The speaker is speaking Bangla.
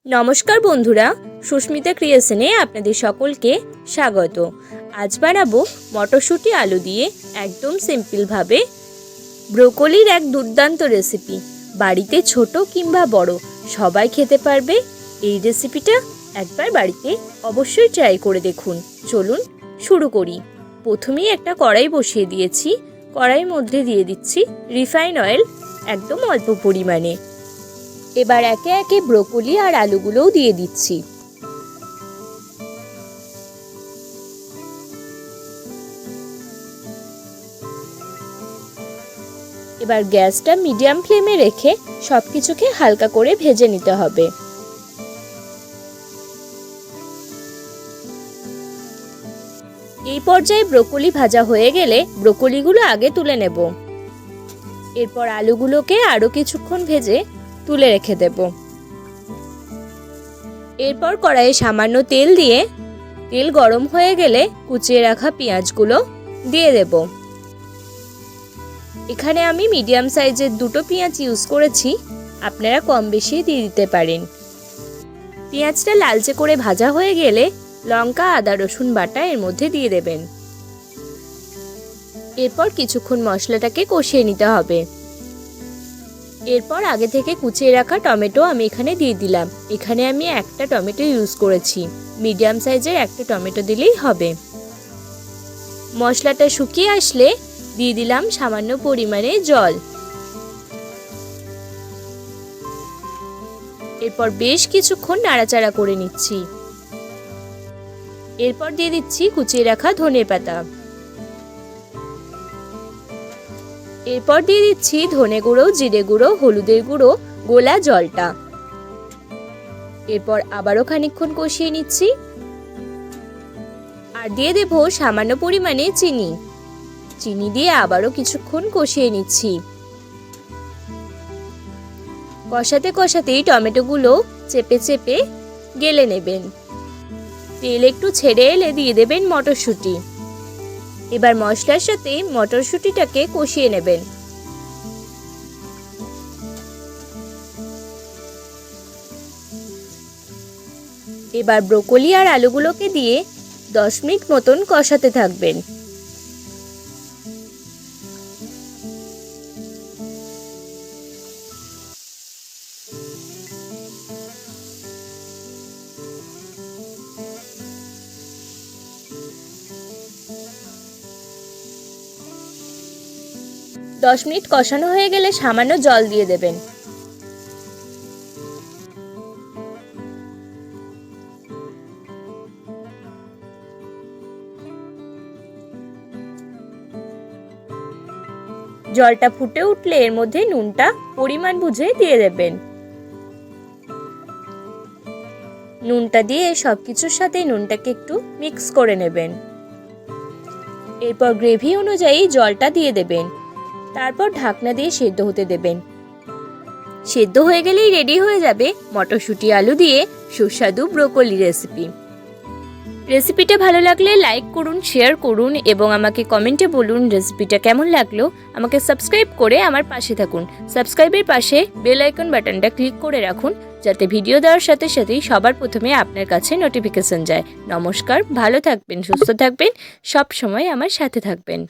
নমস্কার বন্ধুরা, সুস্মিতা ক্রিয়েশনে আপনাদের সকলকে স্বাগত। আজ বানাবো মটরশুঁটি আলু দিয়ে একদম সিম্পলভাবে ব্রোকলির এক দুর্দান্ত রেসিপি। বাড়িতে ছোট কিংবা বড় সবাই খেতে পারবে। এই রেসিপিটা একবার বাড়িতে অবশ্যই ট্রাই করে দেখুন। চলুন শুরু করি। প্রথমেই একটা কড়াই বসিয়ে দিয়েছি। কড়াইয়ের মধ্যে দিয়ে দিচ্ছি রিফাইন অয়েল একদম অল্প পরিমাণে। এবার একে একে ব্রোকলি আর আলুগুলোও দিয়ে দিচ্ছি। এবার গ্যাসটা মিডিয়াম ফ্লেমে রেখে সবকিছুকে হালকা করে ভেজে নিতে হবে। এই পর্যায়ে ব্রোকলি ভাজা হয়ে গেলে ব্রোকলিগুলো আগে তুলে নেব। এরপর আলুগুলোকে আরো কিছুক্ষণ ভেজে তুলে রেখে দেব। এরপর কড়াইয়ে সামান্য তেল দিয়ে তেল গরম হয়ে গেলে কুচিয়ে রাখা পেঁয়াজগুলো দিয়ে দেব। এখানে আমি মিডিয়াম সাইজের দুটো পেঁয়াজ ইউজ করেছি, আপনারা কম বেশি দিয়ে দিতে পারেন। পেঁয়াজটা লালচে করে ভাজা হয়ে গেলে লঙ্কা, আদা, রসুন বাটা এর মধ্যে দিয়ে দেবেন। এরপর কিছুক্ষণ মশলাটাকে কষিয়ে নিতে হবে। এরপর আগে থেকে কুচিয়ে রাখা টমেটো আমি এখানে দিয়ে দিলাম। এখানে আমি একটা টমেটো ইউজ করেছি, মিডিয়াম সাইজের একটা টমেটো দিলেই হবে। মশলাটা শুকিয়ে আসলে দিয়ে দিলাম সামান্য পরিমাণে জল। এরপর বেশ কিছুক্ষণ নাড়াচাড়া করে নিচ্ছি। এরপর দিয়ে দিচ্ছি কুচিয়ে রাখা ধনেপাতা। এরপর দিয়ে দিচ্ছি ধনে গুঁড়ো, জিরে গুঁড়ো, হলুদের গুঁড়ো, গোলা জলটা। এরপর আবারও খানিকক্ষণ কষিয়ে নিচ্ছি। আর দিয়ে দেব সামান্য পরিমাণে চিনি। চিনি দিয়ে আবারও কিছুক্ষণ কষিয়ে নিচ্ছি। কষাতে কষাতেই টমেটোগুলো চেপে চেপে গেলে নেবেন। তেল একটু ছেড়ে এলে দিয়ে দেবেন মটরশুঁটি। এবার মশলার সাথে মটরশুঁটিটাকে কষিয়ে নেবেন। এবার ব্রোকলি আর আলুগুলোকে দিয়ে 10 মিনিট মতন কষাতে থাকবেন। দশ মিনিট কষানো হয়ে গেলে সামান্য জল দিয়ে দেবেন। জলটা ফুটে উঠলে এর মধ্যে নুনটা পরিমাণ বুঝে দিয়ে দেবেন। নুনটা দিয়ে সবকিছুর সাথে নুনটাকে একটু মিক্স করে নেবেন। এরপর গ্রেভি অনুযায়ী জলটা দিয়ে দেবেন। তারপর ঢাকনা দিয়ে সেদ্ধ হতে দেবেন। সেদ্ধ হয়ে গেলেই রেডি হয়ে যাবে মটরশুঁটি আলু দিয়ে সুস্বাদু ব্রোকলি রেসিপি। রেসিপিটা ভালো লাগলে লাইক করুন, শেয়ার করুন এবং আমাকে কমেন্টে বলুন রেসিপিটা কেমন লাগলো। আমাকে সাবস্ক্রাইব করে আমার পাশে থাকুন। সাবস্ক্রাইবের পাশে বেল আইকন বাটনটা ক্লিক করে রাখুন, যাতে ভিডিও দেওয়ার সাথে সাথেই সবার প্রথমে আপনার কাছে নোটিফিকেশন যায়। নমস্কার, ভালো থাকবেন, সুস্থ থাকবেন, সব সময় আমার সাথে থাকবেন।